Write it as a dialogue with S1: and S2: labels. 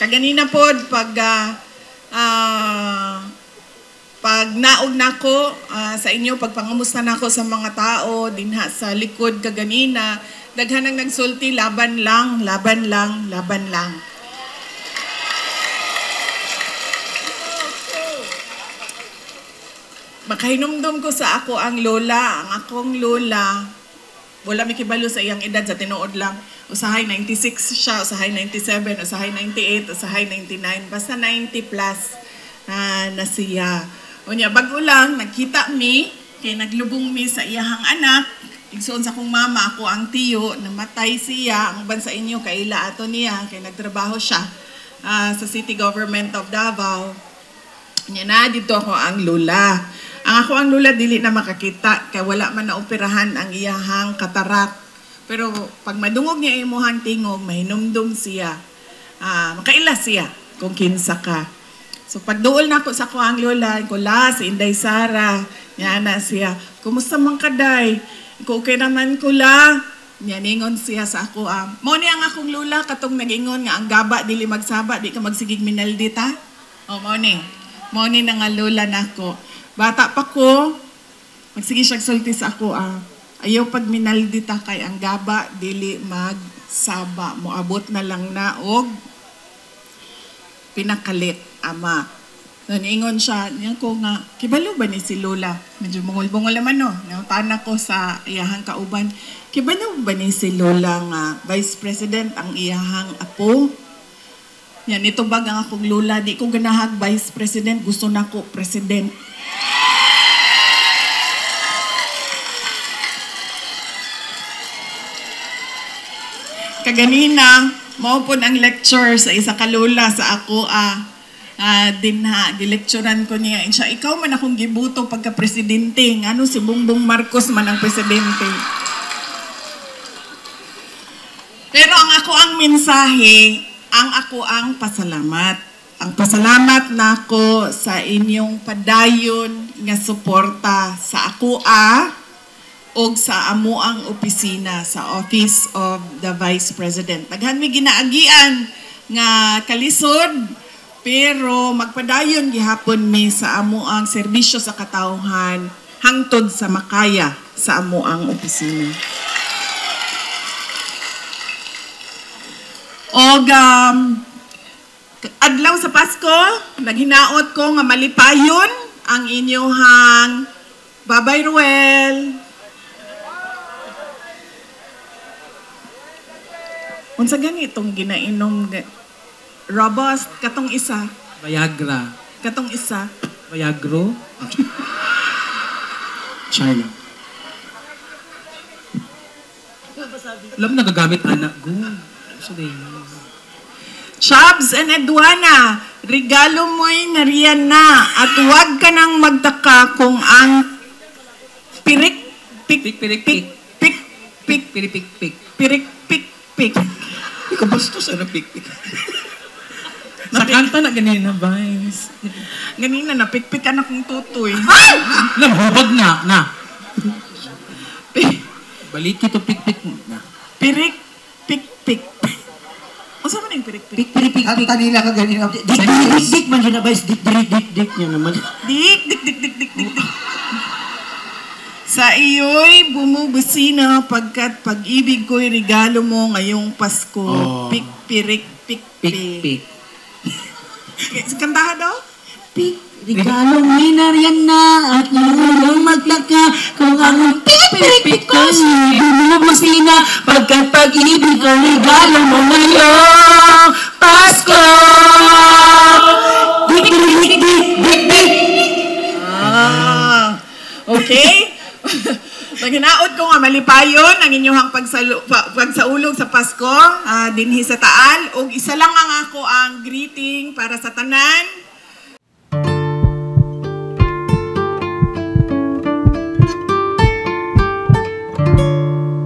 S1: Kaganina pod pag naog nako sa inyo, pagpangamusta nako sa mga tao dinha sa likod kaganina, daghan ang nagsulti, laban lang, laban lang, laban lang. Makahinumdum ko sa ako ang lola. Ang akong lola, wala may kibalo sa iyang edad, sa tinuod lang. Usahay 96 siya, usahay 97, usahay 98, usahay 99. Basta 90 plus na siya. Unya, bago lang, nagkita mi, kay naglubong mi sa iyahang anak. Igsoon sa akong mama, ako ang tiyo, namatay siya. Ang bansa inyo, kaila ato niya, kay nagtrabaho siya sa City Government of Davao. Unya na, dito ako ang lola. Ang ako ang lula dili na makakita kay wala man na operahan ang iyahang katarak. Pero pag madungog niya imuhang tingog, mahinumdum siya. Makaila siya kung kinsa ka. So pag duol na ko sa ako ang lula, ko si Inday Sara, niya na siya. Kumusta man kaday? Ko okay naman ko la. Niya ningon siya sa ako. Mo ni ang akong lula katong nagingon nga ang gaba dili magsaba, di ka magsigig minaldita. O mo ni na nga lula nako. Bata pa ko, magsige siya sulti sa ako, ayaw pag minaldita kay ang gaba, dili magsaba. Moabot na lang na og pinakalit, ama. Naningon siya, niya ko nga, kibalo ba ni si Lola? Medyo bungol-bungol naman no. Nautan ako sa iyahang kauban. Kibalo ba ni si Lola nga Vice President ang iyahang apo? Yan, ito bag ang akong Lola, di ko ganahag Vice President, gusto na ko President. Kaganina, mao po ang lecture sa isa ka lola sa ako gilecturean ko niya. Siya, ikaw man akong gibuto pagka-presidente. Ano si Bongbong Marcos man ang presidente. Pero ang ako ang mensahe, ang ako ang pasalamat. Ang pasalamat nako sa inyong padayon nga suporta sa ako o sa amuang opisina sa Office of the Vice President. Daghan mi ginaagian nga kalisod, pero magpadayon gihapon mi sa amuang serbisyo sa katawhan hangtod sa makaya sa amuang opisina. Og adlaw sa Pasko, naghinaot ko nga malipayon ang inyong Babay Ruel. Unsa ganitong ginainom robust katong isa?
S2: Viagra.
S1: Katong isa?
S2: Viagro.
S3: China.
S2: Alam nagagamit anak ko.
S1: Shabs and Edwana, regalo mo'y nariyan na at huwag ka nang magtaka kung ang pirik
S3: Ikaw bastos na pikpik.
S2: Sa kanta na ganina, Vice.
S1: Ganina na, pikpik anak ng tutoy.
S2: Namahubag na. Baliki to pikpik na.
S1: Pirik, pikpik. O saan man yung pirik, pikpik?
S3: Pikpik. Ang kanina ka ganina. Dik man yun na, Vice. Dik niya naman.
S1: Dik. Sa iyo'y bumubusina pagkat pag-ibig ko'y regalo mo ngayong Pasko.
S3: Oh.
S1: Pikpirik. Kantahan daw?
S3: Regalo minaryan na at nung magtaka kung ang pikpirik ko bumubusina pagkat pag-ibig ko'y regalo mo ngayong Pasko. Dik.
S1: Okay? Naghinaot ko nga malipayon ang inyong pagsaulog sa Pasko dinhi sa Taal. O isa lang ang ako ang greeting para sa tanan.